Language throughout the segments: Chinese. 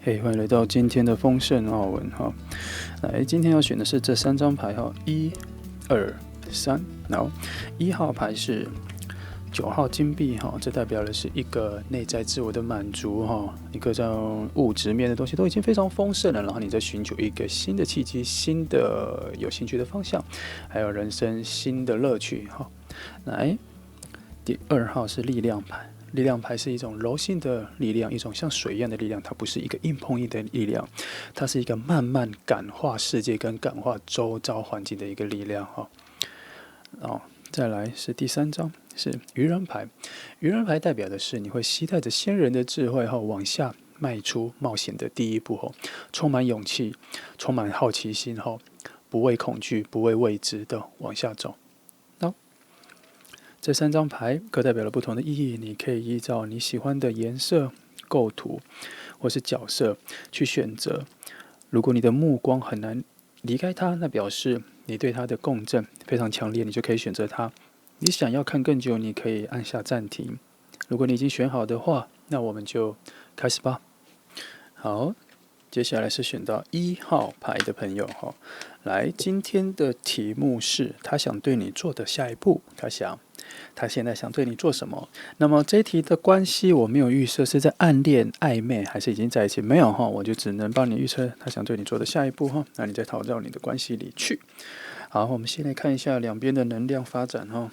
嘿，欢迎来到今天的丰盛奥文哈。来，今天要选的是这3张牌哈，1、2、3。然后1号牌是9号金币哈，这代表的是一个内在自我的满足哈，一个在物质面的东西都已经非常丰盛了，然后你在寻求一个新的契机、新的有兴趣的方向，还有人生新的乐趣哈。来，第2号是力量牌。力量牌是一种柔性的力量，一种像水一样的力量，它不是一个硬碰硬的力量，它是一个慢慢感化世界跟感化周遭环境的一个力量哈。再来是第3张，是愚人牌。愚人牌代表的是你会携带着先人的智慧后往下迈出冒险的第一步后，充满勇气，充满好奇心后，不畏恐惧，不畏未知的往下走。这3张牌各代表了不同的意义，你可以依照你喜欢的颜色、构图或是角色去选择。如果你的目光很难离开它，那表示你对它的共振非常强烈，你就可以选择它。你想要看更久，你可以按下暂停。如果你已经选好的话，那我们就开始吧。好，接下来是选到1号牌的朋友哈。来，今天的题目是他想对你做的下一步，他现在想对你做什么？那么这一题的关系我没有预设是在暗恋、暧昧还是已经在一起，没有哈，我就只能帮你预测他想对你做的下一步哈。那你再逃到你的关系里去。好，我们先来看一下两边的能量发展哈。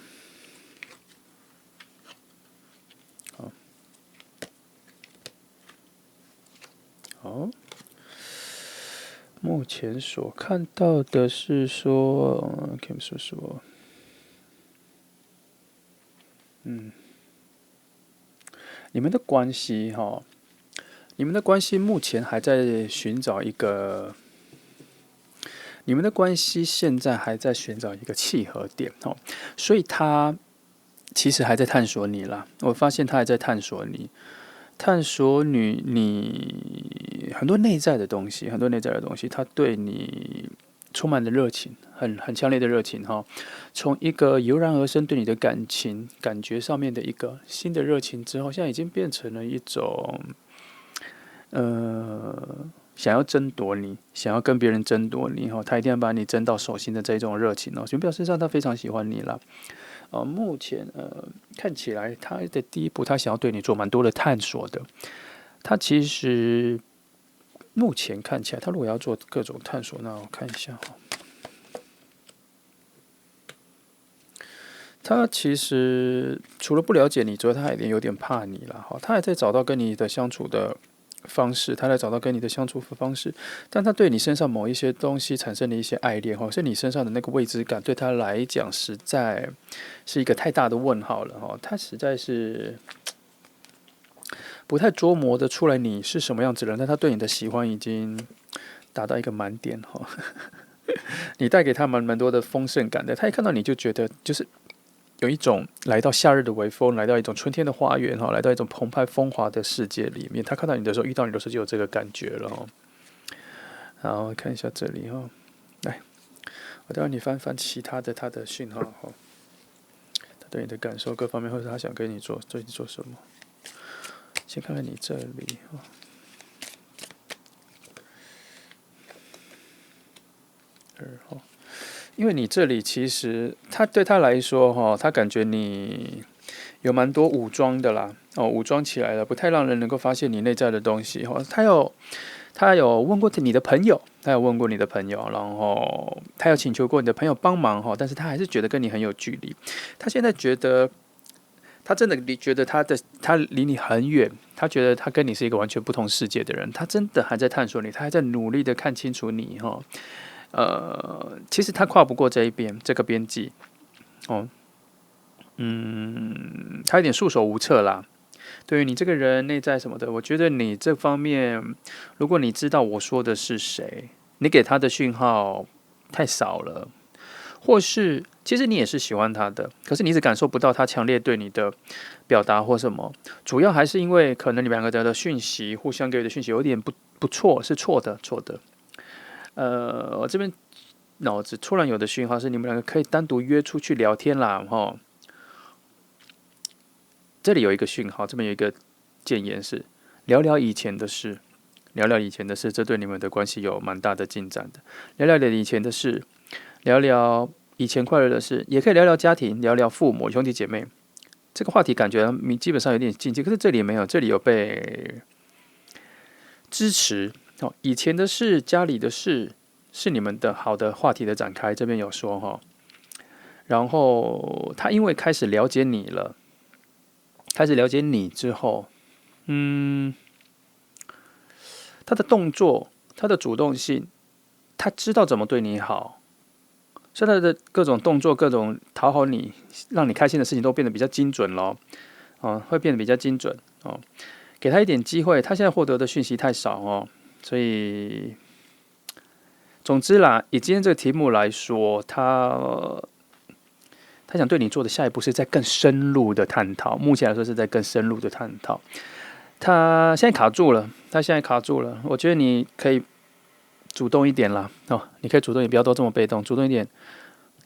好，目前所看到的是说，Kim 说。你们的关系哈，你们的关系目前还在寻找一个，你们的关系现在还在寻找一个契合点哦，所以他其实还在探索你啦。我发现他还在探索你，探索你很多内在的东西，他对你充满了热情，很强烈的热情哈。从一个油然而生对你的感觉上面的一个新的热情之后，现在已经变成了一种想要争夺你，想要跟别人争夺你哈，他一定要把你争到手心的这种热情哦，就表示上他非常喜欢你了。目前看起来他的第一步，他想要对你做蛮多的探索的。他其实目前看起来，他如果要做各种探索，那我看一下哈。他其实除了不了解你之外，他有点怕你了哈。他还在找到跟你的相处的方式，但他对你身上某一些东西产生了一些爱恋哈，是你身上的那个未知感，对他来讲实在是一个太大的问号了哈。他实在是不太捉摸得出来你是什么样子的人，但他对你的喜欢已经达到一个满点哈。你带给他蛮多的丰盛感的，他一看到你就觉得就是有一种来到夏日的微风，来到一种春天的花园哈，来到一种澎湃风华的世界里面。他看到你的时候，遇到你的时候就有这个感觉了哈。好，看一下这里哈，来，我待会你翻翻其他的他的讯号哈，他对你的感受各方面，或者他想跟你做什么。先看看你这里哈。2号。因为你这里其实他对他来说哈，他感觉你有蛮多武装的啦，武装起来了，不太让人能够发现你内在的东西哈。他有问过你的朋友，然后他有请求过你的朋友帮忙哈，但是他还是觉得跟你很有距离。他现在觉得，他真的觉得他离你很远，他觉得他跟你是一个完全不同世界的人，他真的还在探索你，他还在努力的看清楚你哈。其实他跨不过这个边际，他有点束手无策啦。对于你这个人内在什么的，我觉得你这方面，如果你知道我说的是谁，你给他的讯号太少了，或是其实你也是喜欢他的，可是你一直感受不到他强烈对你的表达或什么，主要还是因为可能你们两个的讯息互相给予的讯息有点不错，是错的。我这边脑子突然有的讯号是你们两个可以单独约出去聊天啦，哈。这里有一个讯号，这边有一个建言是聊聊以前的事，聊聊以前的事，这对你们的关系有蛮大的进展的。聊聊以前的事，聊聊以前快乐的事，也可以聊聊家庭，聊聊父母、兄弟姐妹。这个话题感觉你基本上有点禁忌，可是这里没有，这里有被支持。以前的事、家里的事，是你们的好的话题的展开。这边有说哈，然后他因为开始了解你了，开始了解你之后，他的动作，他的主动性，他知道怎么对你好。现在的各种动作、各种讨好你、让你开心的事情都变得比较精准了，会变得比较精准哦。给他一点机会，他现在获得的讯息太少哦，所以总之啦，以今天这个题目来说，他想对你做的下一步是在更深入的探讨。目前来说是在更深入的探讨。他现在卡住了，我觉得你可以主动一点啦，你可以主动，也不要都这么被动，主动一点，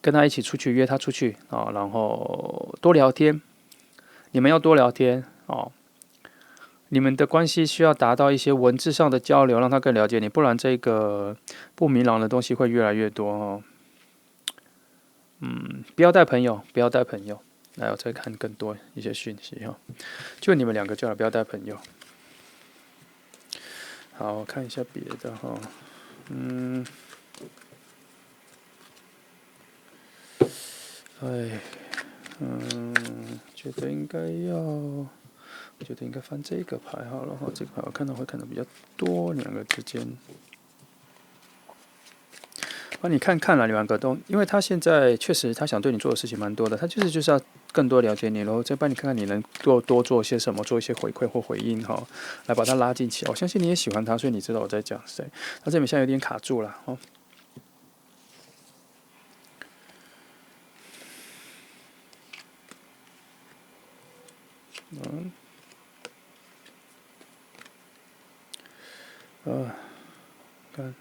跟他一起出去，约他出去然后多聊天。你们要多聊天哦。你们的关系需要达到一些文字上的交流，让他更了解你，不然这个不明朗的东西会越来越多哦。不要带朋友，不要带朋友。来，我再看更多一些讯息哈。就你们两个就好，不要带朋友。好，我看一下别的哈。觉得应该我觉得应该翻这个牌好了哈。这个牌我看到会看的比较多，两个之间。你看看了两个都，因为他现在确实他想对你做的事情蛮多的，他就是要更多了解你，然后再帮你看看你能多做些什么，做一些回馈或回应哈，来把他拉进去。我相信你也喜欢他，所以你知道我在讲谁。他这边现在有点卡住了哦。看，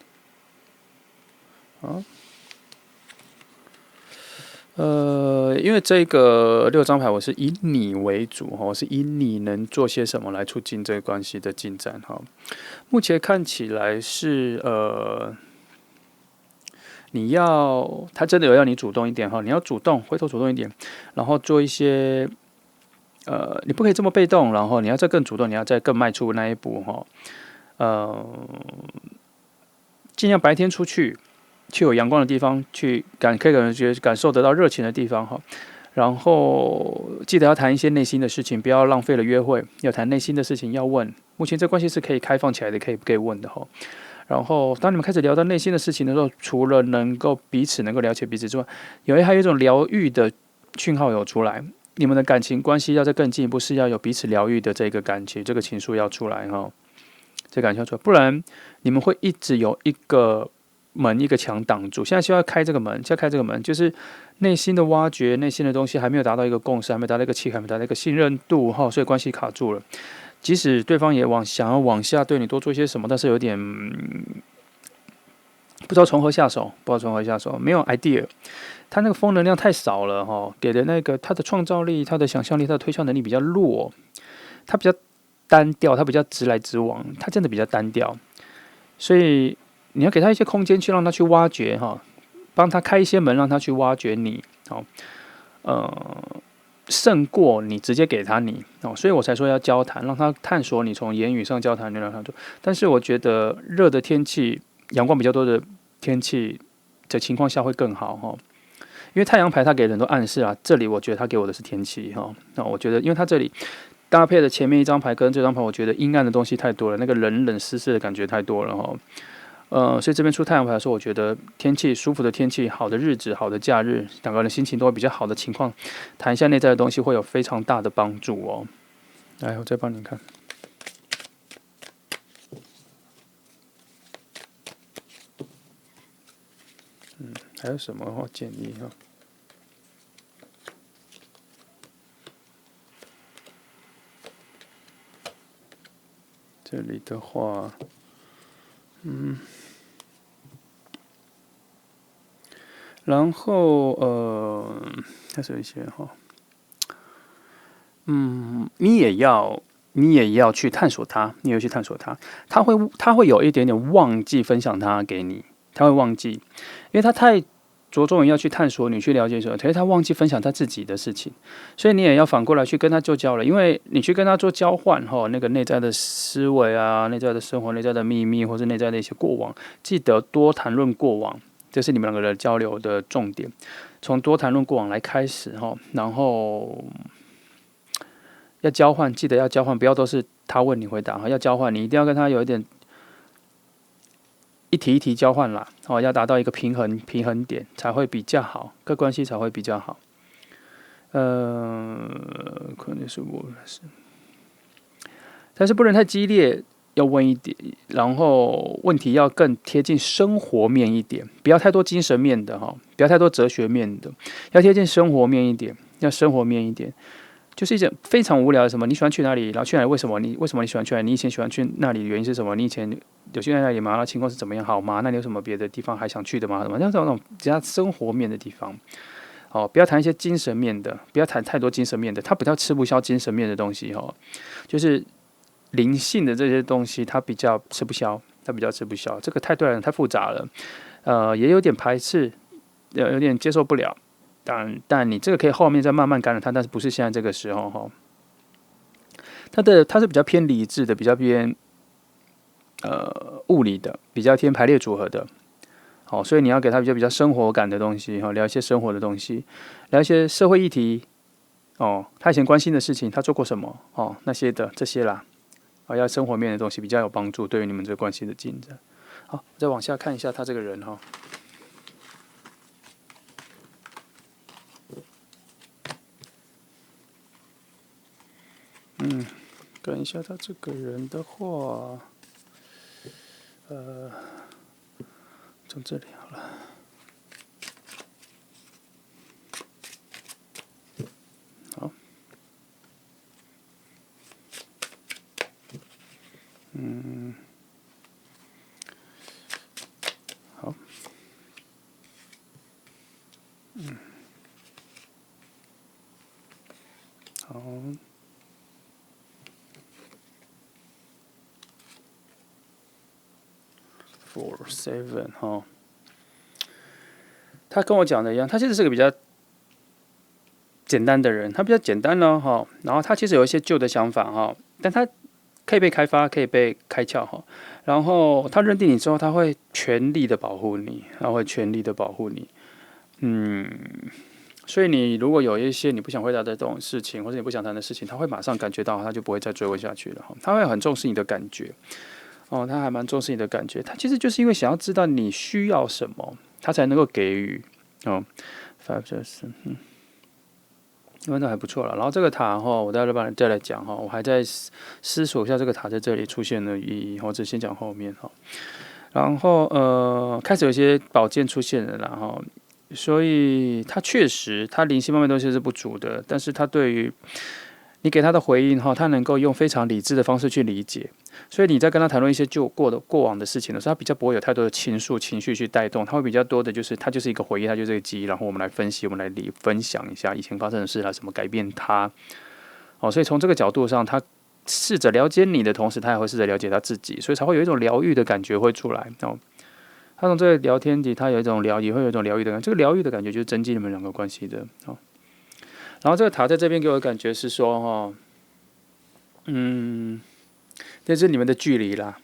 因为这个6张牌我是以你为主哈，我是以你能做些什么来促进这个关系的进展哈。目前看起来是他真的有要你主动一点哈，你要主动，回头主动一点，然后做一些你不可以这么被动，然后你要再更主动，你要再更迈出那一步哈。尽量白天出去，去有阳光的地方，可以感受得到热情的地方哈。然后记得要谈一些内心的事情，不要浪费了约会。要谈内心的事情，要问。目前这关系是可以开放起来的，可以问的哈。然后当你们开始聊到内心的事情的时候，除了彼此能够了解彼此之外，还有一种疗愈的讯号有出来。你们的感情关系要再更进一步，是要有彼此疗愈的这个感情，这个情愫要出来哈。这感情要出来，不然你们会一直有一个门一个墙挡住。现在需要开这个门，就是内心的挖掘，内心的东西还没有达到一个共识，还没有达到一个契合，还没有达到一个信任度哈，所以关系卡住了。即使对方也想要往下对你多做些什么，但是有点不知道从何下手，没有 idea。他那个风能量太少了哈，给的那个他的创造力、他的想象力、他的推销能力比较弱，他比较单调，他比较直来直往，他真的比较单调，所以你要给他一些空间去让他去挖掘哈，帮他开一些门让他去挖掘你，胜过你直接给他所以我才说要交谈，让他探索你从言语上交谈，让他做。但是我觉得热的天气、阳光比较多的天气的情况下会更好哈，因为太阳牌它给人很多暗示啊，这里我觉得他给我的是天气哈，那我觉得因为他这里搭配的前面一张牌跟这张牌，我觉得阴暗的东西太多了，那个冷冷湿湿的感觉太多了哈。所以这边出太阳牌的时候，我觉得天气舒服的天气、好的日子、好的假日，两个人心情都会比较好的情况，谈一下内在的东西会有非常大的帮助哦。来，我再帮你看。还有什么建议哈？这里的话，然后还是有一些哈，你也要你也要去探索他，你也要去探索他。他会有一点点忘记分享他给你，他会忘记，因为他太着重于要去探索你，去了解什么，可是他忘记分享他自己的事情，所以你也要反过来去跟他做交流，因为你去跟他做交换那个内在的思维啊，内在的生活，内在的秘密，或是内在的一些过往，记得多谈论过往，这是你们两个人交流的重点，从多谈论过往来开始然后要交换，记得要交换，不要都是他问你回答要交换，你一定要跟他有一点。一题一题交换啦，要达到一个平衡点才会比较好，各关系才会比较好。可能是我是，但是不能太激烈，要问一点，然后问题要更贴近生活面一点，不要太多精神面的不要太多哲学面的，要贴近生活面一点，要生活面一点。就是一件非常无聊的什么？你喜欢去哪里？然后去哪里？为什么你喜欢去哪里？你以前喜欢去那里的原因是什么？你以前有去那里吗？那情况是怎么样？好吗？那你有什么别的地方还想去的吗？什么？像这种比较生活面的地方，不要谈一些精神面的，不要谈太多精神面的，它比较吃不消精神面的东西就是灵性的这些东西，它比较吃不消，这个太对了，太复杂了，也有点排斥，有点接受不了。但你这个可以后面再慢慢感染它，但是不是现在这个时候它是比较偏理智的，比较偏物理的，比较偏排列组合的。所以你要给它比较生活感的东西聊一些生活的东西，聊一些社会议题他以前关心的事情，他做过什么那些的这些啦要生活面的东西比较有帮助，对于你们这个关系的进展。好，再往下看一下他这个人看一下他这个人的话，从这里好了。好，好，好。4-7他跟我讲的一样，他其实是个比较简单的人，他比较简单然后他其实有一些旧的想法但他可以被开发，可以被开窍然后他认定你之后，他会全力的保护你，所以你如果有一些你不想回答的这种事情，或者你不想谈的事情，他会马上感觉到，他就不会再追问下去了他会很重视你的感觉他还蛮重视你的感觉，他其实就是因为想要知道你需要什么，他才能够给予那还不错了。然后这个塔我待会再来讲我还在思索一下这个塔在这里出现的意义，或者先讲后面然后开始有一些宝剑出现了啦所以他确实他灵性方面东西是不足的，但是他对于你给他的回应他能够用非常理智的方式去理解，所以你在跟他谈论一些过往的事情的时候，他比较不会有太多的情绪去带动，他会比较多的就是他就是一个回忆，他就是一个记忆，然后我们来分析，我们来分享一下以前发生的事来怎么改变他所以从这个角度上，他试着了解你的同时，他也会试着了解他自己，所以才会有一种疗愈的感觉会出来他从这个聊天里，他有一种也会有一种疗愈的感觉，这个疗愈的感觉就是增进你们两个关系的然后这个塔在这边给我的感觉是说这是你们的距离啦，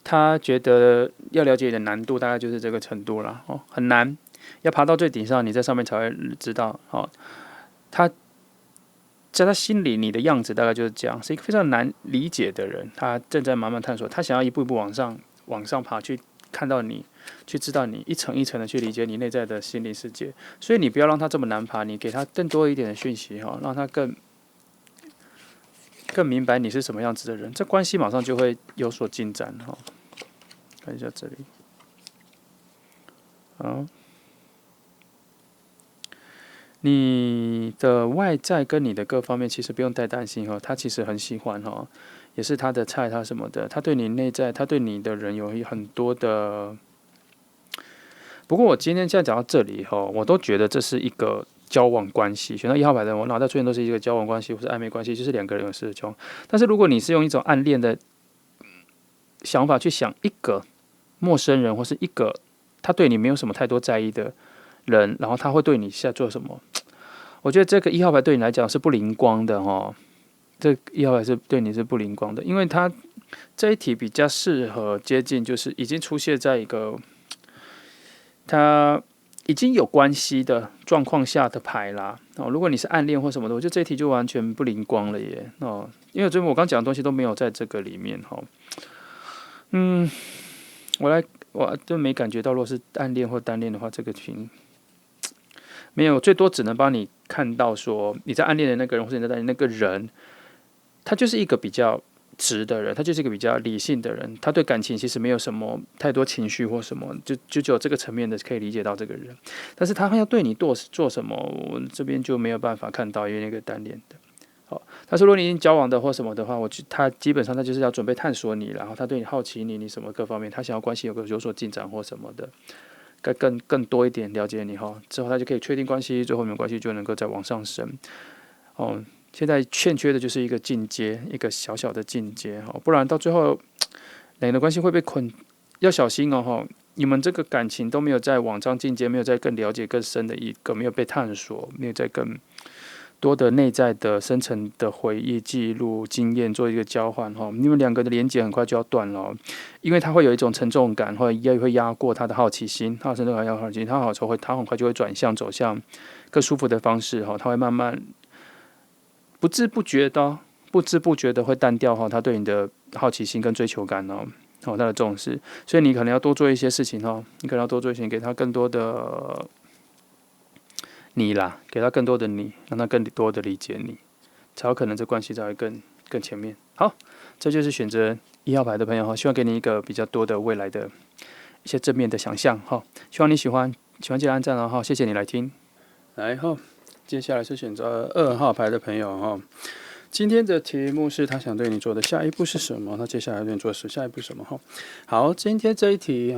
他觉得要了解你的难度大概就是这个程度啦很难，要爬到最顶上，你在上面才会知道他在他心里你的样子大概就是这样，是一个非常难理解的人，他正在慢慢探索，他想要一步一步往上爬，去看到你，去知道你，一层一层的去理解你内在的心灵世界。所以你不要让他这么难爬，你给他更多一点的讯息让他更明白你是什么样子的人，这关系马上就会有所进展看一下这里，好，你的外在跟你的各方面其实不用太担心他其实很喜欢也是他的菜，他什么的，他对你内在，他对你的人有很多的。不过我今天现在讲到这里我都觉得这是一个交往关系。选到1号牌的人，我脑袋出现都是一个交往关系或是暧昧关系，就是2个人有事的交往。但是如果你是用一种暗恋的想法去想一个陌生人，或是一个他对你没有什么太多在意的人，然后他会对你现在做什么？我觉得这个1号牌对你来讲是不灵光的哈。这1号牌是对你是不灵光的，因为他这一题比较适合接近，就是已经出现在一个他已经有关系的状况下的牌啦。如果你是暗恋或什么的，我觉得这一题就完全不灵光了耶。因为我刚讲的东西都没有在这个里面哈。我就没感觉到，如果是暗恋或单恋的话，这个群没有，最多只能帮你看到说你在暗恋的那个人，或者你在单恋的那个人，他就是一个比较直的人，他就是一个比较理性的人，他对感情其实没有什么太多情绪或什么，就只有这个层面的可以理解到这个人。但是他要对你做什么，我这边就没有办法看到，因为那个单恋的。好，但是如果你已经交往的或什么的话，他基本上他就是要准备探索你，然后他对你好奇你什么各方面，他想要关系有所进展或什么的，更多一点了解你哈，之后他就可以确定关系，最后你们关系就能够再往上升。现在欠缺的就是一个进阶，一个小小的进阶不然到最后两人的关系会被捆，要小心哦你们这个感情都没有在往上进阶，没有在更了解更深的一个，没有被探索，没有在更多的内在的深层的回忆记录经验做一个交换你们2个的连结很快就要断了因为他会有一种沉重感，会压过他的好奇心，他的沉重感好奇心，他很快就会转向走向更舒服的方式他会慢慢不知不觉的会淡掉他对你的好奇心跟追求感他的重视，所以你可能要多做一些事情你可能要多做一些，给他更多的你啦，给他更多的你，让他更多的理解你，才有可能这关系才会更前面。好，这就是选择1号牌的朋友希望给你一个比较多的未来的一些正面的想象希望你喜欢记得按赞谢谢你来听。来接下来是选择2号牌的朋友今天的题目是他想对你做的下一步是什么？他接下来对你做的下一步是什么好，今天这一题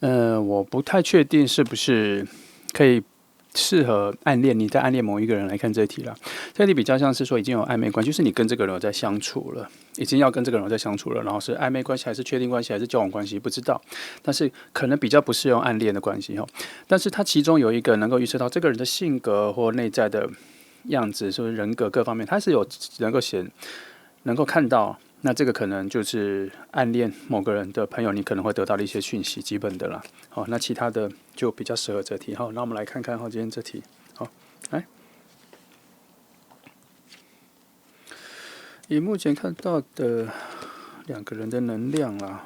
我不太确定是不是可以适合你在暗恋某一个人来看这题了。这题比较像是说已经有暧昧关系，就是你跟这个人有在相处了，已经要跟这个人有在相处了，然后是暧昧关系还是确定关系还是交往关系不知道，但是可能比较不适用暗恋的关系但是它其中有一个能够预测到这个人的性格或内在的样子，是不是人格各方面，它是有能够看到。那这个可能就是暗恋某个人的朋友，你可能会得到的一些讯息，基本的啦。那其他的就比较适合这题。那我们来看看今天这题。来，以目前看到的2个人的能量啦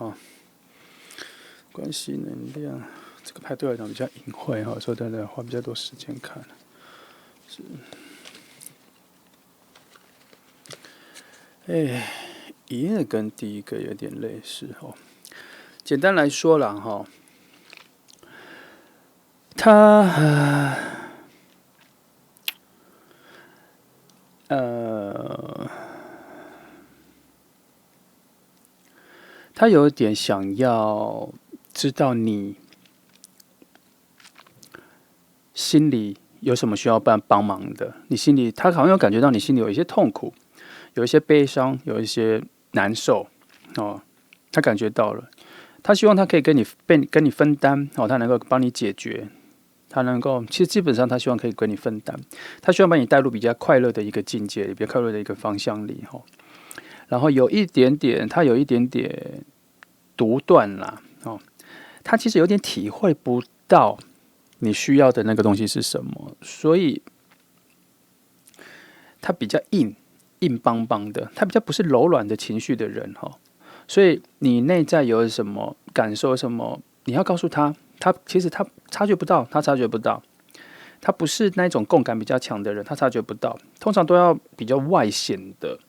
关系能量，这个牌对我来讲比较隐晦所以大家花比较多时间看。是，一个跟第一个有点类似简单来说啦他有点想要知道你心里有什么需要帮忙的，你心里他好像有感觉到你心里有一些痛苦，有一些悲伤，有一些难受他感觉到了，他希望他可以跟你分担他能够帮你解决，他能够其实基本上他希望可以跟你分担，他希望把你带入比较快乐的一个境界，比较快乐的一个方向里然后他有一点点独断啦他其实有点体会不到你需要的那个东西是什么，所以他比较硬邦邦的，他比较不是柔软的情绪的人所以你内在有什么感受什么，你要告诉他，其实他察觉不到，他不是那种共感比较强的人，他察觉不到，通常都要比较外显的，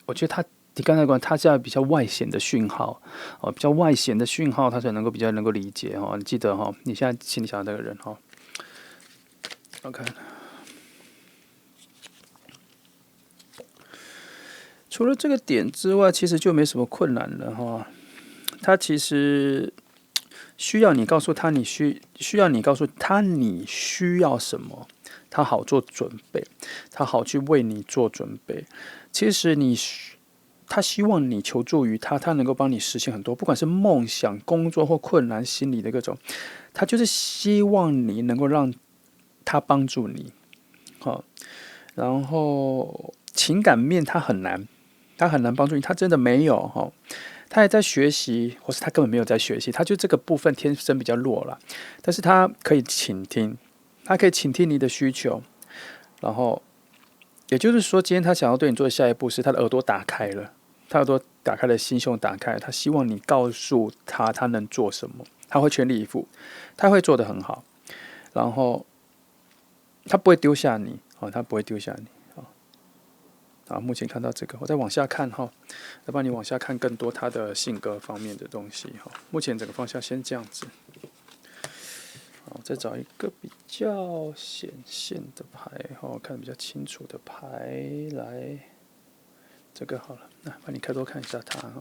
我觉得你刚才讲，他是要比较外显的讯号比较外显的讯号，他才能够比较能够理解你记得你现在心里想的那个人OK。除了这个点之外，其实就没什么困难了他其实需要你告诉他需要你告诉他你需要什么，他好做准备，他好去为你做准备。其实他希望你求助于他，他能够帮你实现很多，不管是梦想、工作或困难、心理的各种，他就是希望你能够让他帮助你。好，然后情感面他很难帮助你，他真的没有哈。他也在学习，或是他根本没有在学习，他就这个部分天生比较弱了。但是他可以倾听，他可以倾听你的需求，然后也就是说，今天他想要对你做的下一步是，他的耳朵打开了，他耳朵打开了，心胸打开了，他希望你告诉他他能做什么，他会全力以赴，他会做得很好，然后他不会丢下你，他不会丢下你。目前看到这个，我再往下看哈，再帮你往下看更多他的性格方面的东西哈。目前整个方向先这样子，好，再找一个比较显现的牌哈，看比较清楚的牌来，这个好了，那帮你多看一下它哈。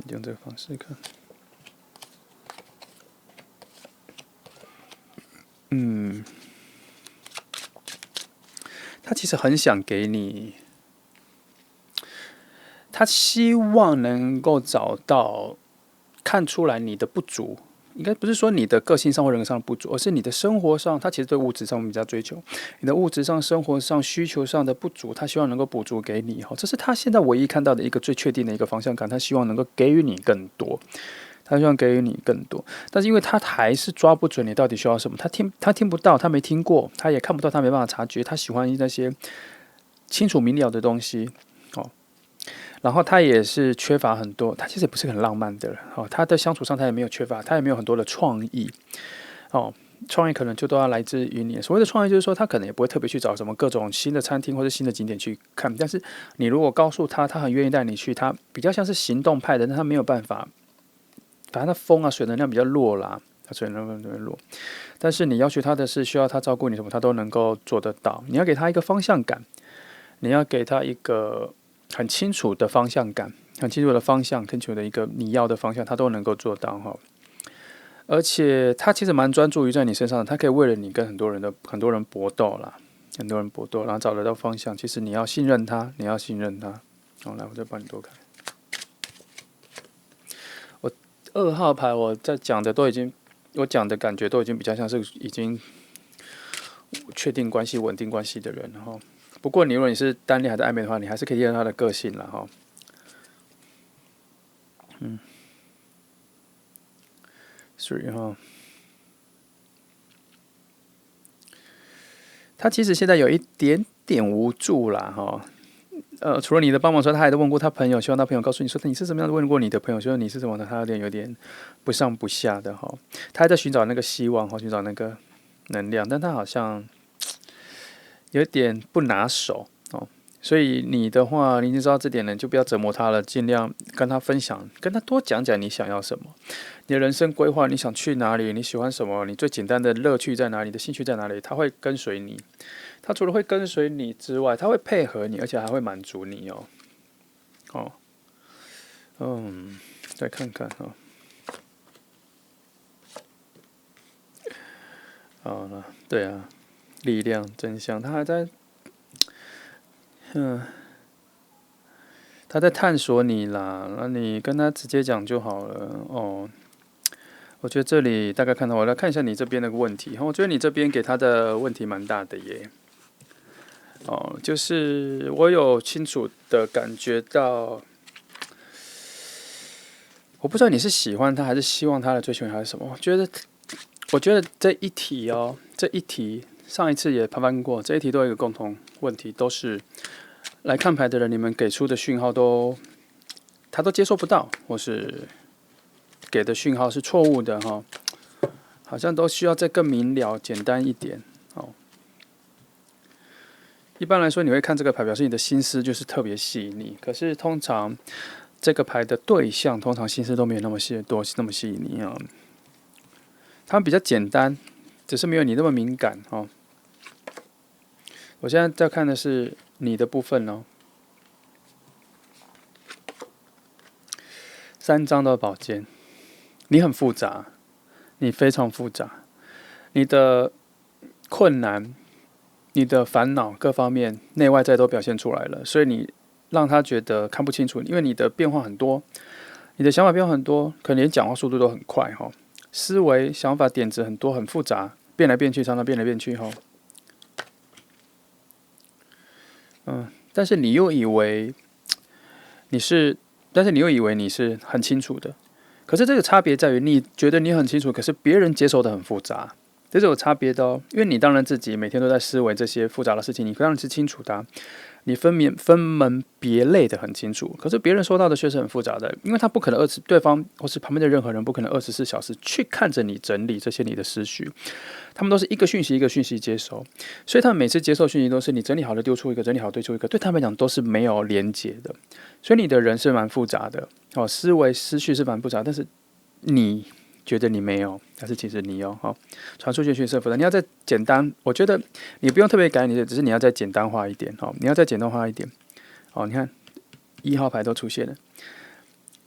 用这个方式看。他其实很想给你，他希望能够找到看出来你的不足，应该不是说你的个性上或人格上的不足，而是你的生活上，他其实对物质上比较追求，你的物质上、生活上、需求上的不足，他希望能够补足给你。这是他现在唯一看到的一个最确定的一个方向感，他希望能够给予你更多。他希望给予你更多，但是因为他还是抓不准你到底需要什么，他听不到，他没听过，他也看不到，他没办法察觉，他喜欢那些清楚明了的东西，然后他也是缺乏很多，他其实也不是很浪漫的人，他的相处上他也没有缺乏，他也没有很多的创意，创意可能就都要来自于你。所谓的创意就是说，他可能也不会特别去找什么各种新的餐厅或者新的景点去看，但是你如果告诉他，他很愿意带你去，他比较像是行动派的，但他没有办法。反正风啊，水能量比较弱啦，水能量比较弱。但是你要求他的是需要他照顾你什么，他都能够做得到。你要给他一个方向感，你要给他一个很清楚的方向感，很清楚的方向，清楚的一个你要的方向，他都能够做到哈。而且他其实蛮专注于在你身上的，他可以为了你跟很多人搏斗啦，很多人搏斗，然后找得到方向。其实你要信任他，你要信任他。好，来，我再帮你多看。2号牌我在讲的都已经，我讲的感觉都已经比较像是已经确定关系、稳定关系的人哈。不过如果你是单恋还是暧昧的话，你还是可以验证他的个性了哈。3哈，他其实现在有一点点无助啦哈。除了你的帮忙之外，他还问过他朋友，希望他朋友告诉你说你是什么样的。问过你的朋友说你是什么的，他有点不上不下的哈。他还在寻找那个希望哈，寻找那个能量，但他好像有点不拿手哦。所以你的话，你已经知道这点了，就不要折磨他了，尽量跟他分享，跟他多讲讲你想要什么，你的人生规划，你想去哪里，你喜欢什么，你最简单的乐趣在哪里，你的兴趣在哪里，他会跟随你。他除了会跟随你之外，他会配合你，而且还会满足你再看看好了，对啊，力量真相，他还在，他在探索你啦，那你跟他直接讲就好了哦。我觉得这里大概看到，我来看一下你这边的问题。我觉得你这边给他的问题蛮大的耶。就是我有清楚的感觉到，我不知道你是喜欢他还是希望他的追求还是什么。我觉得这一题上一次也盘过，这一题都有一个共同问题，都是来看牌的人，你们给出的讯号他都接受不到，或是给的讯号是错误的哈，好像都需要再更明了、简单一点。一般来说，你会看这个牌，表示你的心思就是特别细腻。可是通常这个牌的对象，通常心思都没有那么那么细腻啊。他们比较简单，只是没有你那么敏感哦。我现在在看的是你的部分哦。3张的宝剑，你很复杂，你非常复杂，你的困难、你的烦恼各方面内外在都表现出来了，所以你让他觉得看不清楚，因为你的变化很多，你的想法变化很多，可能连讲话速度都很快哈，思维、想法、点子很多，很复杂，变来变去，常常变来变去哈。但是你又以为你是很清楚的，可是这个差别在于，你觉得你很清楚，可是别人接受的很复杂，这是有差别的哦。因为你当然自己每天都在思维这些复杂的事情，你当然是清楚的啊，你分门别类的很清楚，可是别人收到的却是很复杂的，因为他不可能对方或是旁边的任何人不可能24小时去看着你整理这些你的思绪，他们都是一个讯息一个讯息接收，所以他们每次接受讯息都是你整理好了丢出一个，整理好丢出一个，对他们来讲都是没有连结的，所以你的人是蛮复杂的哦，思维思绪是蛮复杂，但是你觉得你没有，但是其实你有哈。传输讯息是复杂，你要再简单，我觉得你不用特别改你的，只是你要再简单化一点哈。你要再简单化一点哦。你看1号牌都出现了，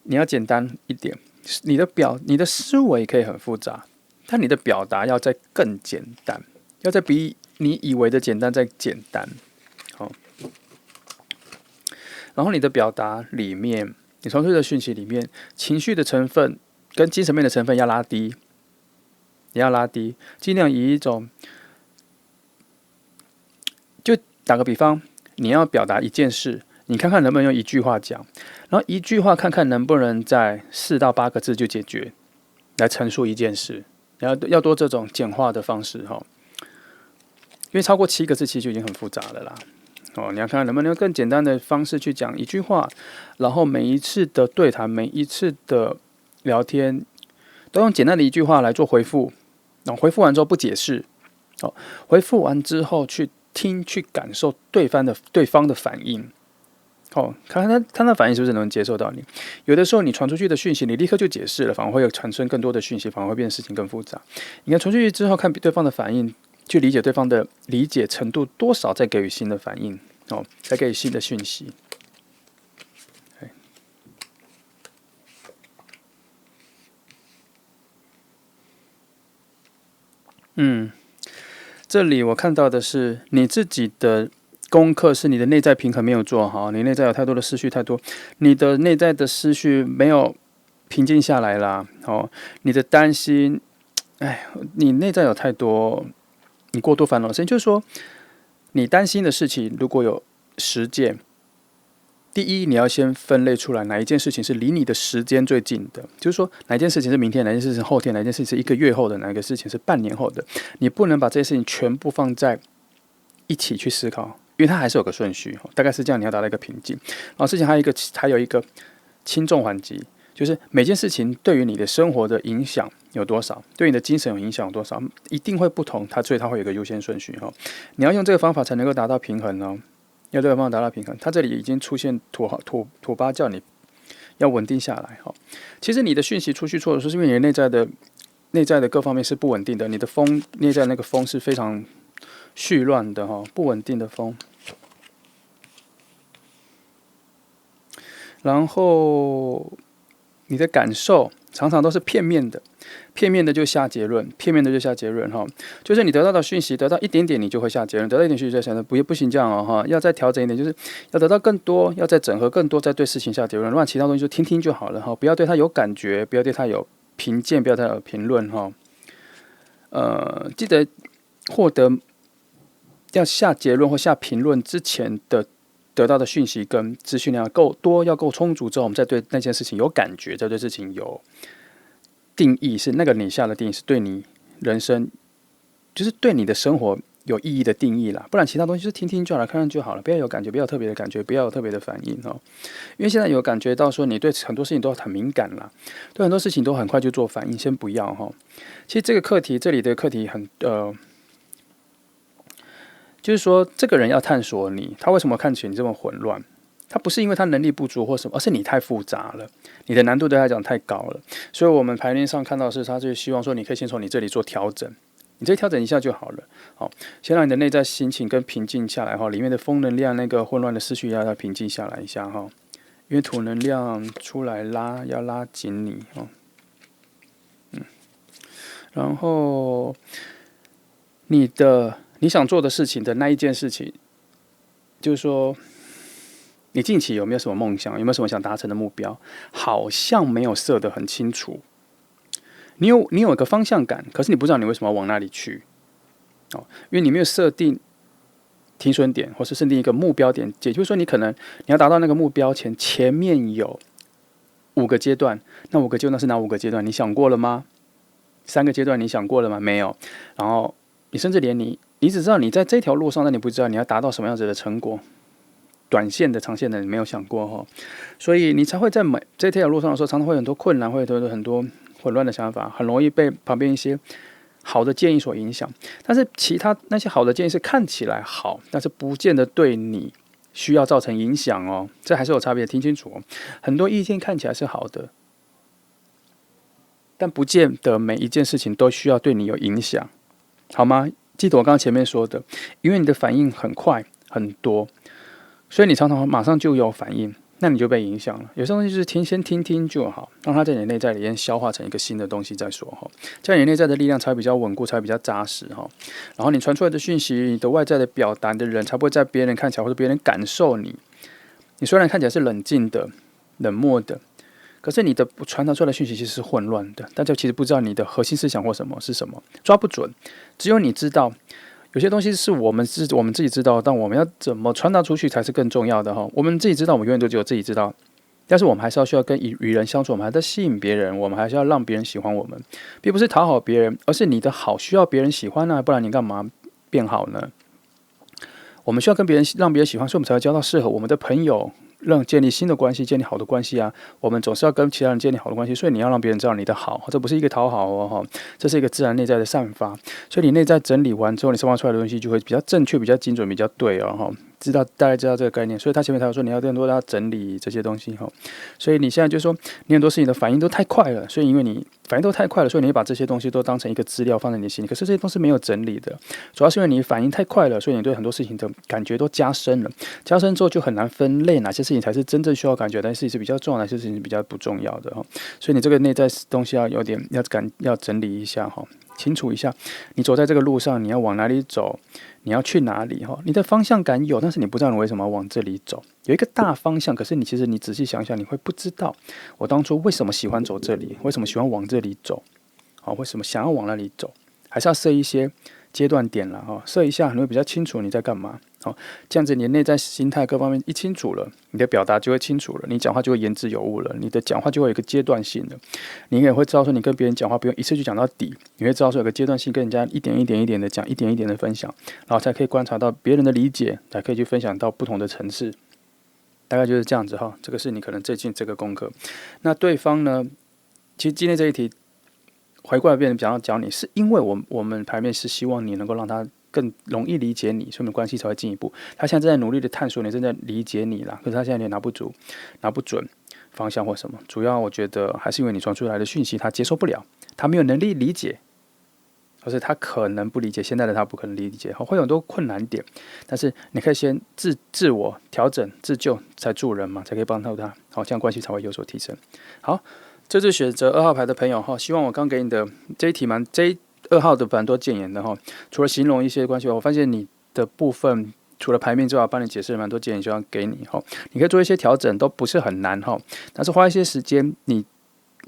你要简单一点。你的思维可以很复杂，但你的表达要再更简单，要再比你以为的简单再简单。好，然后你的表达里面，你传出的讯息里面，情绪的成分跟精神面的成分要拉低，你要拉低，尽量以一种，就打个比方，你要表达一件事，你看看能不能用一句话讲，然后一句话看看能不能在4到8个字就解决，来陈述一件事，要多这种简化的方式哈，因为超过7个字其实就已经很复杂了啦。哦，你要看看能不能用更简单的方式去讲一句话，然后每一次的对谈，每一次的聊天，都用简单的一句话来做回复，然后回复完之后不解释，哦，回复完之后去听去感受对方的反应，哦，看他的反应是不是能接受到你。有的时候你传出去的讯息，你立刻就解释了，反而会有产生更多的讯息，反而会变得事情更复杂。你看传出去之后，看对方的反应，去理解对方的理解程度多少，再给予新的反应，哦，再给予新的讯息。这里我看到的是你自己的功课是你的内在平衡没有做好，你内在有太多的思绪太多，你的内在的思绪没有平静下来啦，哦，你的担心，你内在有太多，你过多烦恼的事情，就是说，你担心的事情如果有10件。第一，你要先分类出来哪一件事情是离你的时间最近的，就是说哪一件事情是明天，哪一件事情是后天，哪一件事情是1个月后的，哪一个事情是半年后的。你不能把这些事情全部放在一起去思考，因为它还是有个顺序，大概是这样，你要达到一个平静。然后事情还有一个轻重缓急，就是每件事情对于你的生活的影响有多少，对你的精神有影响有多少，一定会不同，所以它会有一个优先顺序。你要用这个方法才能够达到平衡哦。要这个方法达到平衡，它这里已经出现土八叫你要稳定下来哈。其实你的讯息出去错的时候，是因为你的内在的各方面是不稳定的，你的风内在那个风是非常絮乱的哈，不稳定的风。然后你的感受常常都是片面的，片面的就下结论，哈，就是你得到的讯息得到一点点，你就会下结论，得到一点讯息就想着不行这样哦哈，要再调整一点，就是要得到更多，要再整合更多，再对事情下结论，乱其他东西就听听就好了哈，不要对它有感觉，不要对它有评鉴，不要对它有评论哈。记得获得要下结论或下评论之前的得到的讯息跟资讯量够多，要够充足之后，我们再对那件事情有感觉，再对事情有定义，是那个你下的定义是对你人生，就是对你的生活有意义的定义啦。不然其他东西就是听听就好了，看看就好了，不要有感觉，不要有特别的感觉，不要有特别的反应哦。因为现在有感觉到说你对很多事情都很敏感啦，对很多事情都很快就做反应，先不要哈。其实这个课题，这里的课题就是说这个人要探索你，他为什么看起你这么混乱？他不是因为他能力不足或什么，而是你太复杂了，你的难度对他来讲太高了。所以我们排练上看到的是，他就希望说你可以先从你这里做调整，你这调整一下就好了。好，先让你的内在心情跟平静下来哈，里面的风能量那个混乱的思绪要平静下来一下哈。因为土能量出来要拉紧你哦。然后你想做的事情的那一件事情，就是说，你近期有没有什么梦想？有没有什么想达成的目标？好像没有设得很清楚。你有一个方向感，可是你不知道你为什么要往那里去哦，因为你没有设定停损点，或是设定一个目标点。也就是说，你要达到那个目标前面有5个阶段，那5个阶段是哪5个阶段？你想过了吗？3个阶段你想过了吗？没有。然后你甚至连你只知道你在这条路上，但你不知道你要达到什么样子的成果。短线的、长线的，你没有想过哈，所以你才会在这条路上的时候，常常会有很多困难，会有很多混乱的想法，很容易被旁边一些好的建议所影响。但是其他那些好的建议是看起来好，但是不见得对你需要造成影响哦，这还是有差别，听清楚哦。很多意见看起来是好的，但不见得每一件事情都需要对你有影响，好吗？记得我刚刚前面说的，因为你的反应很快很多。所以你常常马上就有反应，那你就被影响了。有些东西就是先听听就好，让它在你内在里面消化成一个新的东西再说哈，这样你内在的力量才会比较稳固，才会比较扎实哈。然后你传出来的讯息，你的外在的表达的人，才不会在别人看起来或者别人感受你。你虽然看起来是冷静的、冷漠的，可是你的传达出来的讯息其实是混乱的，大家其实不知道你的核心思想或什么是什么，抓不准。只有你知道。有些东西是我们自己知道，但我们要怎么传达出去才是更重要的哈。我们自己知道，我们永远都只有自己知道，但是我们还是需要跟与人相处，我们还在吸引别人，我们还是要让别人喜欢我们，并不是讨好别人，而是你的好需要别人喜欢啊，不然你干嘛变好呢？我们需要跟别人让别人喜欢，所以我们才会交到适合我们的朋友，建立新的关系，建立好的关系啊。我们总是要跟其他人建立好的关系，所以你要让别人知道你的好，这不是一个讨好哦，这是一个自然内在的散发。所以你内在整理完之后，你散发出来的东西就会比较正确、比较精准、比较对哦，大概知道这个概念。所以他前面才有说你要更多要整理这些东西哈。所以你现在就说你很多事情的反应都太快了，所以因为你反应都太快了，所以你会把这些东西都当成一个资料放在你的心里。可是这些都是没有整理的，主要是因为你反应太快了，所以你对很多事情的感觉都加深了。加深之后就很难分类哪些事情才是真正需要感觉，哪些事情是比较重要，哪些事情是比较不重要的哈。所以你这个内在东西要整理一下哈，清楚一下，你走在这个路上，你要往哪里走，你要去哪里哈？你的方向感有，但是你不知道你为什么要往这里走。有一个大方向，可是其实你仔细想想，你会不知道我当初为什么喜欢走这里，为什么喜欢往这里走，好，为什么想要往那里走，还是要设一些阶段点了哈，设一下你会比较清楚你在干嘛。好，这样子你的内在心态各方面一清楚了，你的表达就会清楚了，你讲话就会言之有物了，你的讲话就会有一个阶段性的，你也会知道说你跟别人讲话不用一次就讲到底，你会知道说有个阶段性跟人家一点一点的讲，一点一点的分享，然后才可以观察到别人的理解，才可以去分享到不同的层次。大概就是这样子哈，这个是你可能最近这个功课。那对方呢，其实今天这一题回过来变成想要教你，是因为我们牌面是希望你能够让他更容易理解你，所以我们关系才会进一步。他现在正在努力的探索你，正在理解你啦，可是他现在也拿不准方向或什么。主要我觉得还是因为你传出来的讯息他接受不了，他没有能力理解，或是他可能不理解，现在的他不可能理解，会有很多困难点。但是你可以先自我调整、自救，才助人嘛，才可以帮到他，好，这样关系才会有所提升。好。这次选择2号牌的朋友哈，希望我刚给你的这一题2号的蛮多建言的哈。除了形容一些关系，我发现你的部分除了牌面之外，帮你解释了蛮多建言，希望给你哈。你可以做一些调整，都不是很难哈。但是花一些时间，你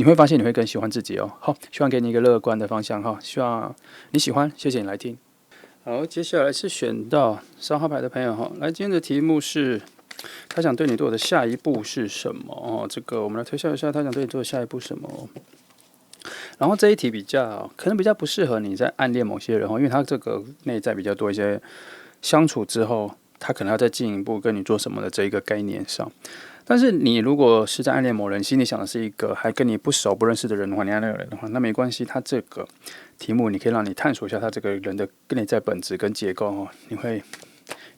会发现你会更喜欢自己哦。好，希望给你一个乐观的方向哈，希望你喜欢，谢谢你来听。好，接下来是选到3号牌的朋友哈，来，今天的题目是。他想对你做的下一步是什么？哦，这个我们来推销一下，他想对你做的下一步是什么？然后这一题可能比较不适合你在暗恋某些人哦，因为他这个内在比较多一些相处之后，他可能要再进一步跟你做什么的这一个概念上。但是你如果是在暗恋某人，心里想的是一个还跟你不熟不认识的人的话，你暗恋人的话，那没关系，他这个题目你可以让你探索一下他这个人的内在本质跟结构哦，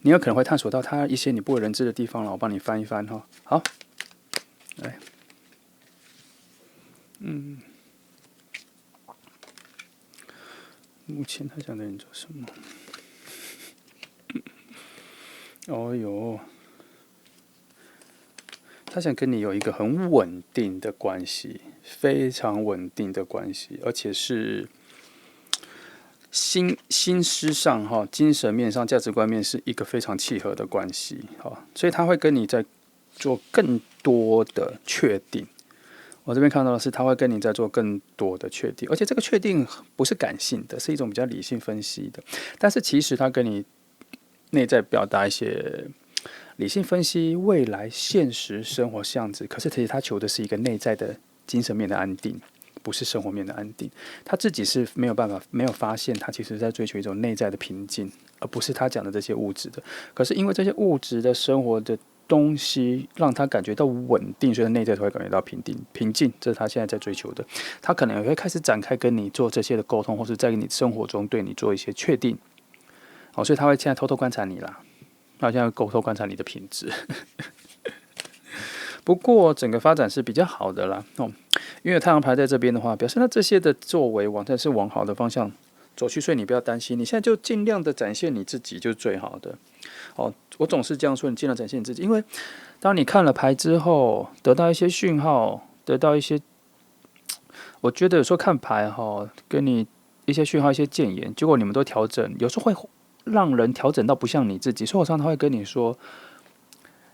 你有可能会探索到他一些你不为人知的地方了，我帮你翻一翻哈。好，来，目前他想对你做什么？哦哟，他想跟你有一个很稳定的关系，非常稳定的关系，而且是心思上哈、精神面上、价值观面是一个非常契合的关系哈，所以他会跟你在做更多的确定。我这边看到的是，他会跟你在做更多的确定，而且这个确定不是感性的，是一种比较理性分析的。但是其实他跟你内在表达一些理性分析未来现实生活样子，可是其实他求的是一个内在的精神面的安定，不是生活面的安定。他自己是没有办法没有发现，他其实在追求一种内在的平静，而不是他讲的这些物质的。可是因为这些物质的生活的东西让他感觉到稳定，所以内在才会感觉到平静，这是他现在在追求的。他可能也会开始展开跟你做这些的沟通，或是在你生活中对你做一些确定。所以他会现在偷偷观察你啦，他现在会偷偷观察你的品质。不过整个发展是比较好的啦，因为太阳牌在这边的话，表示他这些的作为是往好的方向走去，所以你不要担心，你现在就尽量的展现你自己就是最好的。我总是这样说，你尽量展现你自己，因为当你看了牌之后，得到一些讯号，得到一些，我觉得有时候看牌给你一些讯号、一些建言，结果你们都调整，有时候会让人调整到不像你自己，所以我常常会跟你说，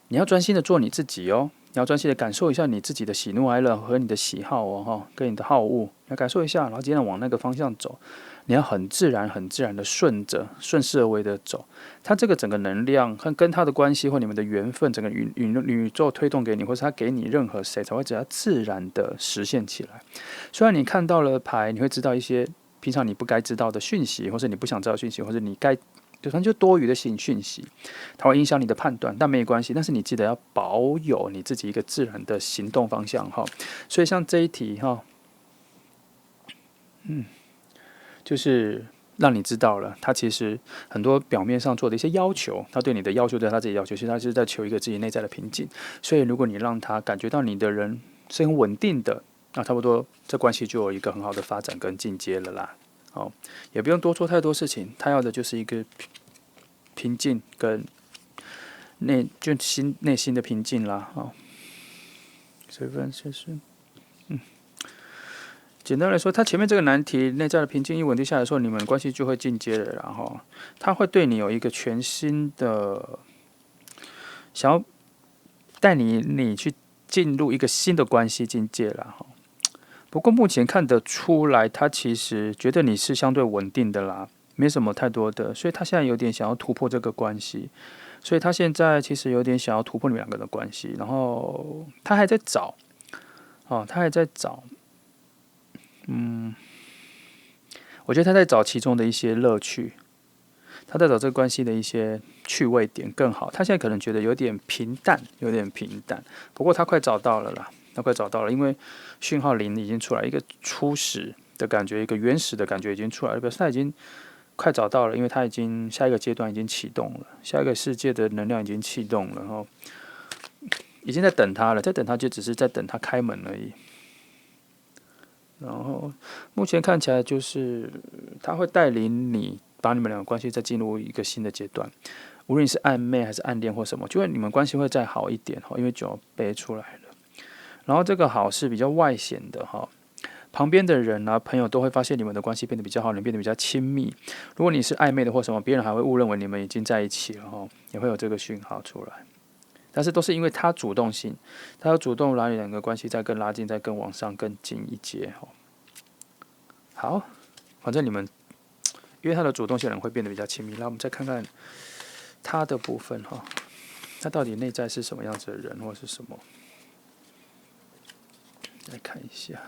你要专心的做你自己哦。你要专心的感受一下你自己的喜怒哀乐和你的喜好跟你的好恶，你要感受一下，然后尽量往那个方向走。你要很自然、很自然的顺势而为的走。它这个整个能量跟它的关系或你们的缘分，整个宇宙推动给你，或是它给你任何谁，才会只要自然的实现起来。虽然你看到了牌，你会知道一些平常你不该知道的讯息，或是你不想知道的讯息，或是你该。就多余的讯息，它会影响你的判断，但没关系。但是你记得要保有你自己一个自然的行动方向哈。所以像这一题哈，就是让你知道了，他其实很多表面上做的一些要求，他对你的要求，对他自己要求，其实他是在求一个自己内在的平静。所以如果你让他感觉到你的人是很稳定的，那差不多这关系就有一个很好的发展跟进阶了啦。也不用多做太多事情，他要的就是一个平静跟内心的平静啦。随便就是简单来说，他前面这个难题内在的平静一稳定下来的时候，你们关系就会进阶了，然后他会对你有一个全新的想要带你去进入一个新的关系境界了哈。不过目前看得出来，他其实觉得你是相对稳定的啦，没什么太多的，所以他现在有点想要突破这个关系，所以他现在其实有点想要突破你们两个的关系，然后他还在找，他还在找，我觉得他在找其中的一些乐趣，他在找这个关系的一些趣味点更好。他现在可能觉得有点平淡，不过他快找到了啦。因为讯号0已经出来，一个初始的感觉，一个原始的感觉已经出来了，表示他已经快找到了，因为他已经下一个阶段已经启动了，下一个世界的能量已经启动了，然后已经在等他了，在等他就只是在等他开门而已。然后目前看起来就是他会带领你，把你们两个关系再进入一个新的阶段，无论你是暧昧还是暗恋或什么，就会你们关系会再好一点，因为9杯出来了。然后这个好是比较外显的哈，旁边的人啊朋友都会发现你们的关系变得比较好，你们变得比较亲密。如果你是暧昧的或什么，别人还会误认为你们已经在一起了也会有这个讯号出来。但是都是因为他主动性，他要主动让你两个关系再更拉近，再更往上更近一阶好，反正你们因为他的主动性人会变得比较亲密。那我们再看看他的部分他到底内在是什么样子的人或是什么？来看一下，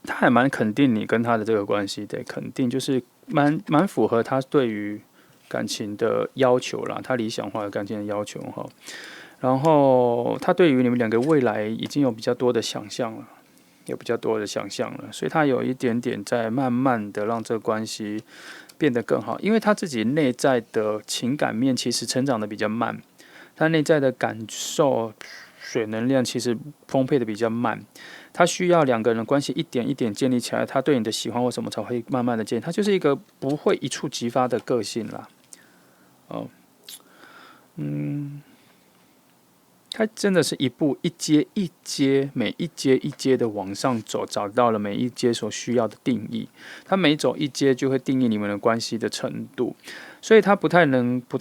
他还蛮肯定你跟他的这个关系的，肯定就是蛮符合他对于感情的要求啦，他理想化的感情的要求然后他对于你们两个未来已经有比较多的想象了。所以他有一点点在慢慢的让这个关系变得更好，因为他自己内在的情感面其实成长的比较慢，他内在的感受水能量其实丰沛的比较慢，他需要两个人的关系一点一点建立起来，他对你的喜欢或什么才会慢慢的建立，他就是一个不会一触即发的个性啦。哦，他真的是一步一阶一阶，每一阶一阶的往上走，找到了每一阶所需要的定义。他每走一阶就会定义你们的关系的程度，所以他不太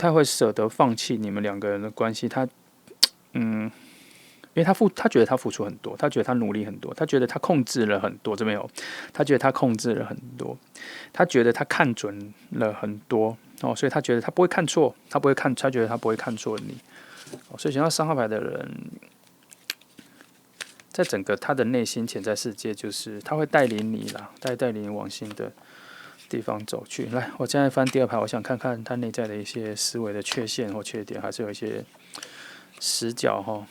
会舍得放弃你们两个人的关系。因为他觉得他付出很多，他觉得他努力很多，他觉得他控制了很多，这边有，他觉得他控制了很多，他觉得他看准了很多哦，所以他觉得他不会看错，他觉得他不会看错你。所以想要3号牌的人，在整个他的内心潜在世界，就是他会带领你啦，带领你往新的地方走去。来，我现在翻第2牌，我想看看他内在的一些思维的缺陷或缺点，还是有一些死角哈。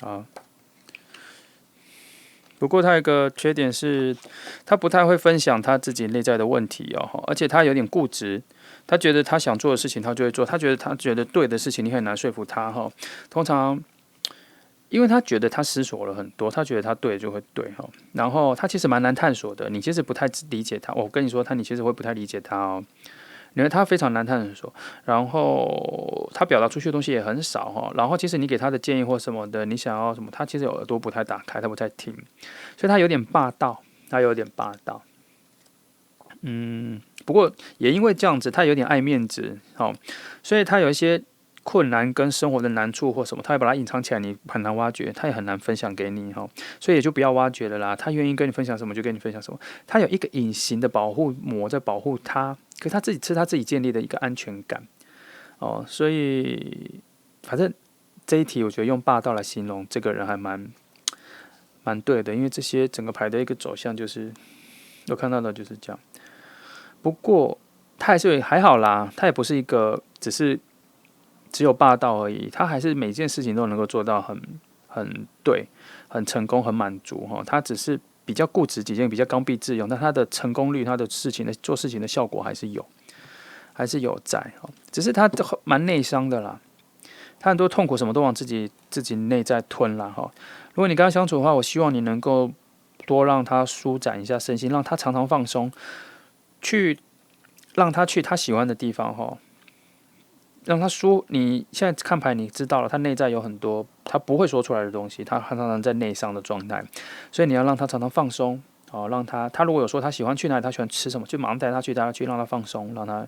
啊，不过他有一个缺点是，他不太会分享他自己内在的问题哦，而且他有点固执。他觉得他想做的事情，他就会做；他觉得对的事情，你很难说服他哈。通常，因为他觉得他思索了很多，他觉得他对就会对哈。然后他其实蛮难探索的，你其实不太理解他。我跟你说，你其实会不太理解他哦，因为他非常难探索。然后他表达出去的东西也很少哈。然后其实你给他的建议或什么的，你想要什么，他其实有耳朵不太打开，他不太听，所以他有点霸道，不过也因为这样子，他有点爱面子，所以他有一些困难跟生活的难处或什么，他会把它隐藏起来，你很难挖掘，他也很难分享给你，所以也就不要挖掘了啦。他愿意跟你分享什么就跟你分享什么，他有一个隐形的保护膜在保护他，可是他自己建立的一个安全感，所以反正这一题我觉得用霸道来形容这个人还蛮对的，因为这些整个牌的一个走向就是我看到的就是这样。不过他还好啦，他也不是一个只有霸道而已，他还是每件事情都能够做到很对、很成功、很满足哈。他只是比较固执己见，比较刚愎自用，但他的成功率、他的做事情的效果还是有在哈。只是他蛮内伤的啦，他很多痛苦什么都往自己内在吞啦哈。如果你跟他相处的话，我希望你能够多让他舒展一下身心，让他常常放松。让他去他喜欢的地方哈，让他你现在看牌，你知道了，他内在有很多他不会说出来的东西，他常常在内伤的状态，所以你要让他常常放松让他如果有说他喜欢去哪里，他喜欢吃什么，就马上带他去，让他放松，让他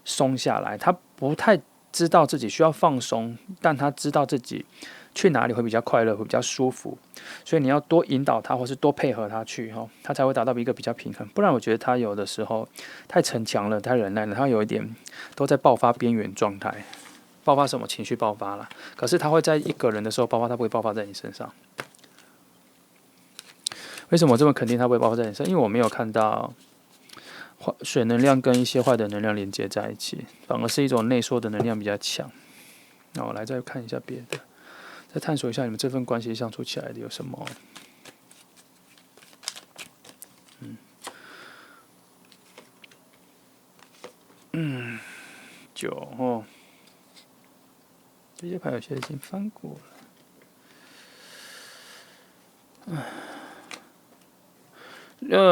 松下来。他不太知道自己需要放松，但他知道自己去哪里会比较快乐，会比较舒服，所以你要多引导他，或是多配合他去，他才会达到一个比较平衡。不然我觉得他有的时候太逞强了，太忍耐了，他有一点都在爆发边缘状态。爆发什么情绪爆发了？可是他会在一个人的时候爆发，他不会爆发在你身上。为什么我这么肯定他不会爆发在你身上？因为我没有看到水能量跟一些坏的能量连接在一起，反而是一种内缩的能量比较强。那我来再看一下别的。再探索一下你们这份关系相处起来的有什么9这些牌有些已经翻过了。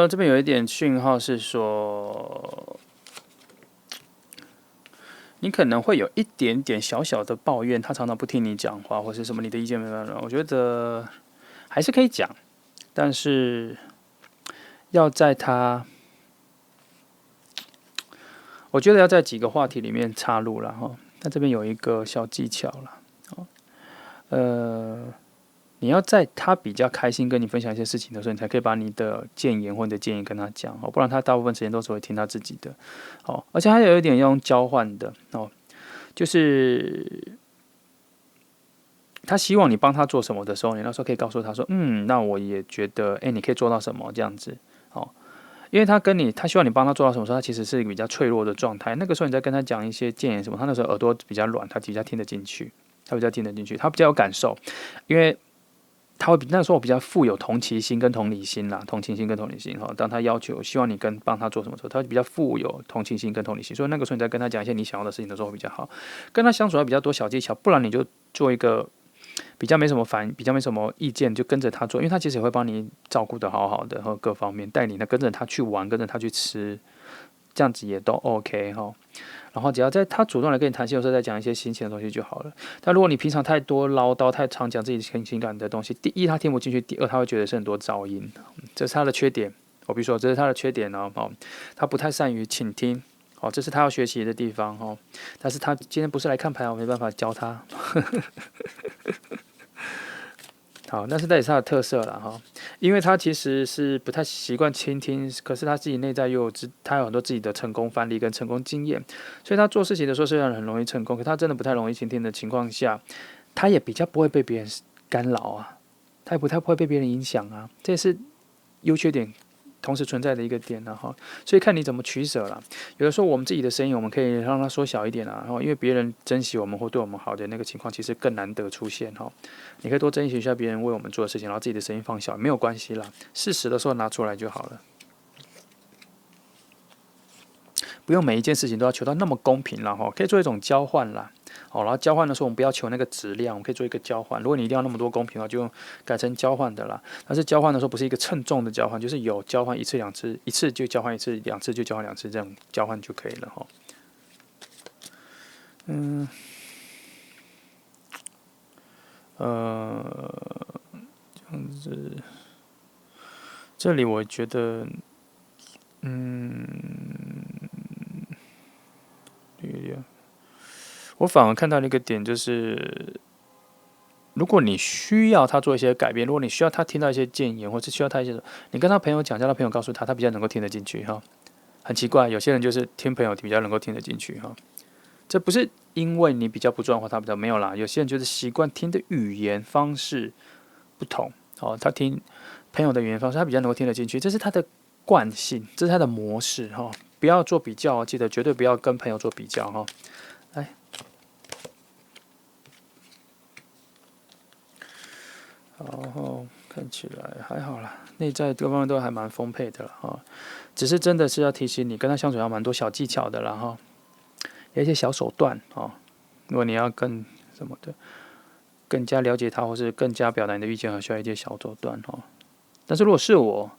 这边有一点讯号是说，你可能会有一点点小小的抱怨，他常常不听你讲话，或是什么你的意见没办法。我觉得还是可以讲，但是要在我觉得要在几个话题里面插入了哈。那这边有一个小技巧了，你要在他比较开心跟你分享一些事情的时候，你才可以把你的建言或你的建议跟他讲，不然他大部分时间都只会听他自己的。而且还有一点用交换的就是他希望你帮他做什么的时候，你那时候可以告诉他说，那我也觉得，你可以做到什么这样子，因为他希望你帮他做到什么时候，他其实是一个比较脆弱的状态。那个时候你再跟他讲一些建言什么，他那时候耳朵比较软，他比较听得进去，他比较有感受，因为他会那时候比较富有同情心跟同理心啦，同情心跟同理心哈。当他要求希望你帮他做什么时候，他会比较富有同情心跟同理心，所以那个时候你在跟他讲一些你想要的事情的时候会比较好，跟他相处要比较多小技巧，不然你就做一个比较没什么比较没什么意见，就跟着他做，因为他其实也会帮你照顾的好好的，和各方面带你跟着他去玩，跟着他去吃，这样子也都 OK 哈。然后只要在他主动来跟你谈心的时候，再讲一些新鲜的东西就好了。但如果你平常太多唠叨、太常讲自己情感的东西，第一他听不进去，第二他会觉得是很多噪音，这是他的缺点。我比如说，这是他的缺点哦，他不太善于倾听，哦，这是他要学习的地方哦。但是他今天不是来看牌，我没办法教他。好，那是也是他的特色了哈，因为他其实是不太习惯倾听，可是他自己内在又有他有很多自己的成功范例跟成功经验，所以他做事情的时候虽然很容易成功，可他真的不太容易倾听的情况下，他也比较不会被别人干扰啊，他也不太会被别人影响啊，这也是优缺点同时存在的一个点哈，所以看你怎么取舍啦。有的时候我们自己的声音，我们可以让它缩小一点啊，然后因为别人珍惜我们或对我们好的那个情况，其实更难得出现哈。你可以多珍惜一下别人为我们做的事情，然后自己的声音放小，没有关系啦，适时的时候拿出来就好了。不用每一件事情都要求到那么公平啦哈，可以做一种交换啦。好，然后交换的时候，我们不要求那个质量，我们可以做一个交换。如果你一定要那么多公平的话，就改成交换的啦。但是交换的时候不是一个称重的交换，就是有交换一次两次，一次就交换一次，两次就交换两次，这样交换就可以了哈。这样子，这里我觉得，我反而看到了一个点，就是如果你需要他做一些改变，如果你需要他听到一些建言，或者需要他一些，你跟他朋友讲，叫他朋友告诉他，他比较能够听得进去哈。很奇怪，有些人就是听朋友比较能够听得进去哈。这不是因为你比较不重要或他比较没有啦，有些人就是习惯听的语言方式不同哦，他听朋友的语言方式，他比较能够听得进去，这是他的惯性，这是他的模式哈。不要做比较，记得绝对不要跟朋友做比较哈。来。然后看起来还好啦，内在各方面都还蛮丰沛的了哈。只是真的是要提醒你，跟他相处要蛮多小技巧的啦哈，有一些小手段哦。如果你要更什么的，更加了解他，或是更加表达你的意见，还需要一些小手段哦。但是如果是我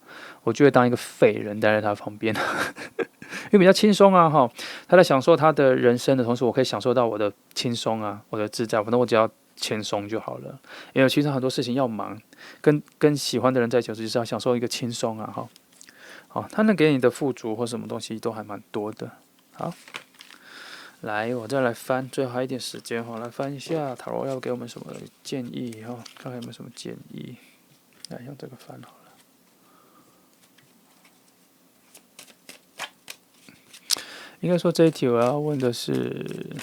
就会当一个废人待在他旁边，因为比较轻松啊哈。他在享受他的人生的同时，我可以享受到我的轻松啊，我的自在。反正我只要轻松就好了，因为其实很多事情要忙，跟喜欢的人在一起，就是要享受一个轻松啊哈。好，他能给你的富足或什么东西都还蛮多的。好，来，我再来翻，最后还有一点时间哈，来翻一下塔罗要给我们什么建议哈，看看有没有什么建议。来，用这个翻好了。应该说这一题我要问的是，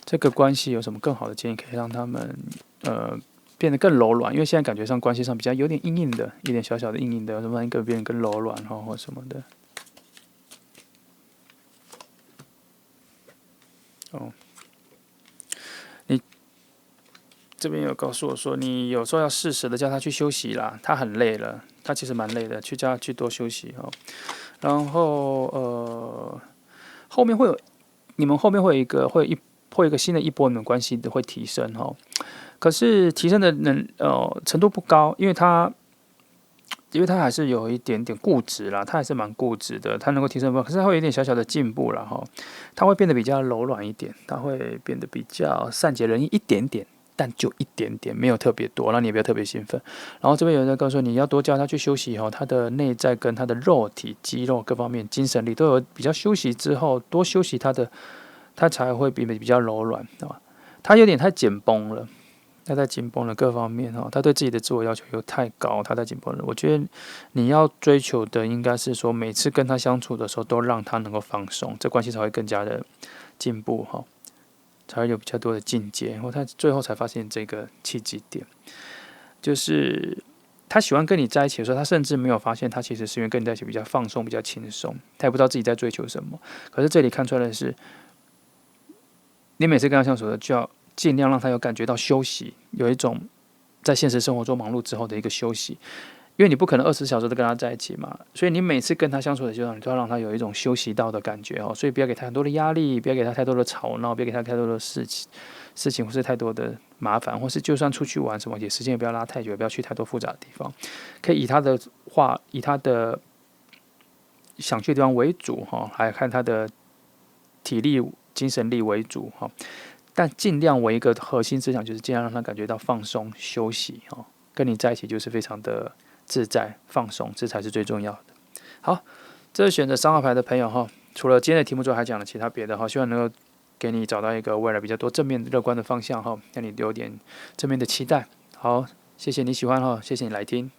这个关系有什么更好的建议，可以让他们变得更柔软？因为现在感觉上关系上比较有点硬硬的，一点小小的硬硬的，有什么可以变得更柔软哈，或什么的。哦，你这边有告诉我说，你有时候要适时的叫他去休息啦，他很累了，他其实蛮累的，去叫他去多休息哈。然后后面会有你们后面会有一个新的一波，你们关系的会提升哈。可是提升的程度不高，因为他还是有一点点固执啦，他还是蛮固执的，他能够提升不，可是他会有一点小小的进步啦哈，他会变得比较柔软一点，他会变得比较善解人意一点点。但就一点点，没有特别多，让你也不要特别兴奋。然后这边有人在告诉你要多叫他去休息哈，他的内在跟他的肉体、肌肉各方面、精神力都有比较休息之后，多休息他才会比较柔软啊。他有点太紧绷了，他太紧绷了各方面哈，他对自己的自我要求又太高，他太紧绷了。我觉得你要追求的应该是说，每次跟他相处的时候，都让他能够放松，这关系才会更加的进步哈。才会有比较多的境界，然后他最后才发现这个契机点，就是他喜欢跟你在一起的时候，他甚至没有发现他其实是因为跟你在一起比较放松、比较轻松，他也不知道自己在追求什么。可是这里看出来的是，你每次跟他相处的，就要尽量让他有感觉到休息，有一种在现实生活中忙碌之后的一个休息。因为你不可能24小时都跟他在一起嘛，所以你每次跟他相处的阶段，你都要让他有一种休息到的感觉哦。所以不要给他很多的压力，不要给他太多的吵闹，不要给他太多的事情或是太多的麻烦，或是就算出去玩什么，也时间也不要拉太久，也不要去太多复杂的地方。可以以他的话，以他的想去的地方为主哈，还看他的体力、精神力为主哈。但尽量为一个核心思想，就是尽量让他感觉到放松、休息哦。跟你在一起就是非常的自在放松，这才是最重要的。好，这是选择3号牌的朋友哈，除了今天的题目之外，还讲了其他别的哈，希望能够给你找到一个未来比较多正面乐观的方向哈，让你有点正面的期待。好，谢谢你喜欢哈，谢谢你来听。